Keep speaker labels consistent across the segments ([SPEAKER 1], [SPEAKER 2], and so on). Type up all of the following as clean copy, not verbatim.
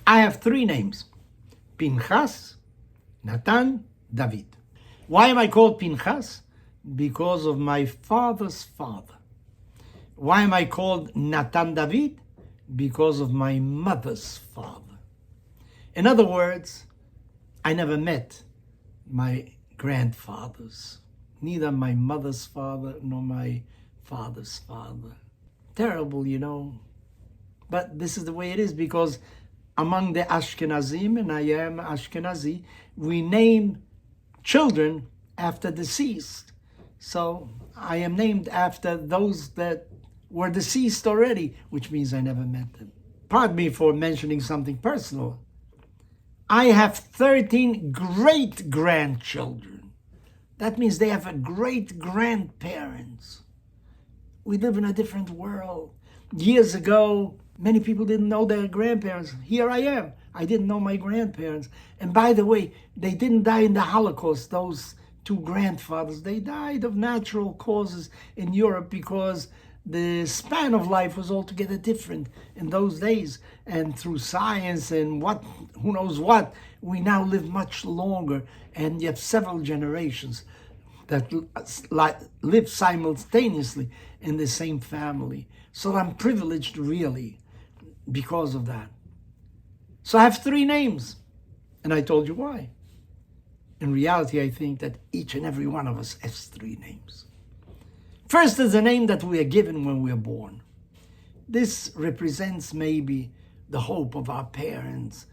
[SPEAKER 1] I have three names: Pinchas, Natan, David. Why am I called Pinchas? Because of my father's father. Why am I called Natan David? Because of my mother's father. In other words, I never met my grandfathers, neither my mother's father nor my father's father. Terrible, you know. But this is the way it is, because among the Ashkenazim, and I am Ashkenazi, we name children after deceased. So I am named after those that were deceased already, which means I never met them. Pardon me for mentioning something personal. I have 13 great-grandchildren. That means they have a great-grandparents. We live in a different world. Years ago, many people didn't know their grandparents. Here I am. I didn't know my grandparents. And by the way, they didn't die in the Holocaust, those two grandfathers. They died of natural causes in Europe because the span of life was altogether different in those days. And through science and who knows what, we now live much longer. And you have several generations that live simultaneously in the same family. So I'm privileged, really, because of that. So I have three names, and I told you why. In reality, I think that each and every one of us has three names. First is the name that we are given when we are born. This represents maybe the hope of our parents,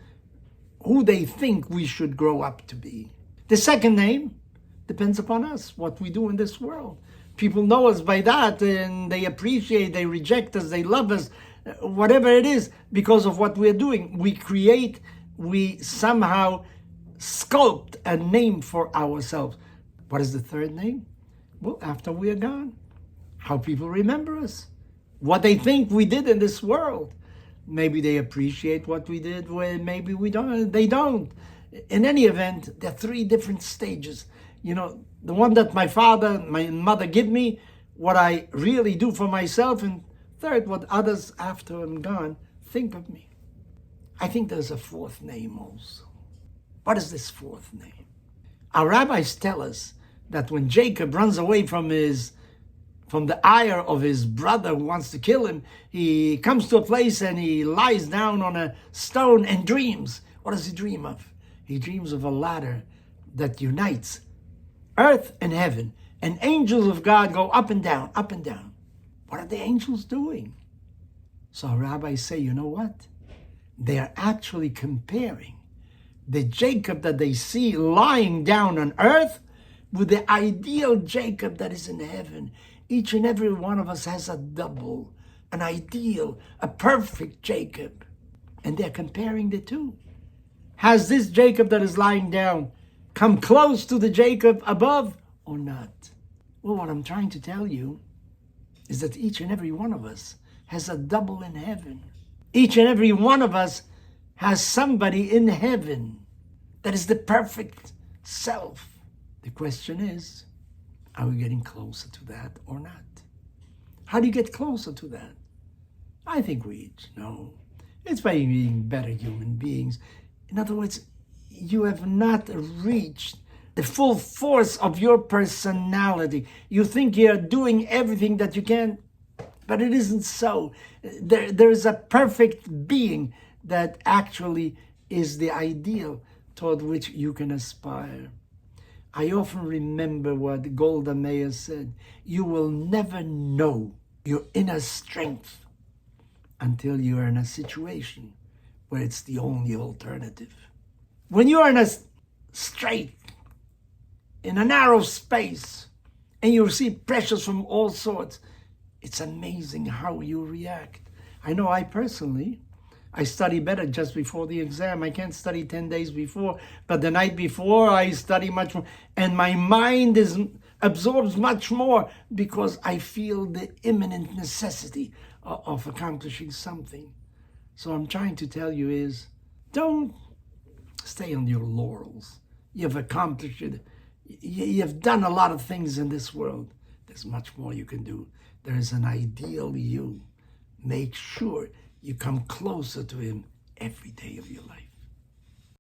[SPEAKER 1] who they think we should grow up to be. The second name depends upon us, what we do in this world. People know us by that, and they appreciate, they reject us, they love us, whatever it is, because of what we're doing. We somehow sculpt a name for ourselves. What is the third name? Well, after we are gone, how people remember us, what they think we did in this world. Maybe they appreciate what we did, maybe we don't. They don't. In any event, there are three different stages. You know, the one that my father, my mother give me, what I really do for myself, and third, what others after I'm gone think of me. I think there's a fourth name also. What is this fourth name? Our rabbis tell us that when Jacob runs away from the ire of his brother who wants to kill him, he comes to a place and he lies down on a stone and dreams. What does he dream of? He dreams of a ladder that unites earth and heaven, and angels of God go up and down, up and down. What are the angels doing? So our rabbis say, you know what? They are actually comparing the Jacob that they see lying down on earth with the ideal Jacob that is in heaven. Each and every one of us has a double, an ideal, a perfect Jacob. And they're comparing the two. Has this Jacob that is lying down come close to the Jacob above or not? Well, what I'm trying to tell you is that each and every one of us has a double in heaven. Each and every one of us has somebody in heaven that is the perfect self. The question is, are we getting closer to that or not? How do you get closer to that? I think we each know. It's by being better human beings. In other words, you have not reached the full force of your personality. You think you're doing everything that you can, but it isn't so. There is a perfect being that actually is the ideal toward which you can aspire. I often remember what Golda Meir said: you will never know your inner strength until you are in a situation where it's the only alternative. When you are in a strait, in a narrow space, and you receive pressures from all sorts, it's amazing how you react. I know I personally, I study better just before the exam. I can't study 10 days before, but the night before I study much more. And my mind absorbs much more because I feel the imminent necessity of accomplishing something. So I'm trying to tell you is, don't stay on your laurels. You've accomplished it. You've done a lot of things in this world. There's much more you can do. There is an ideal you. Make sure you come closer to him every day of your life.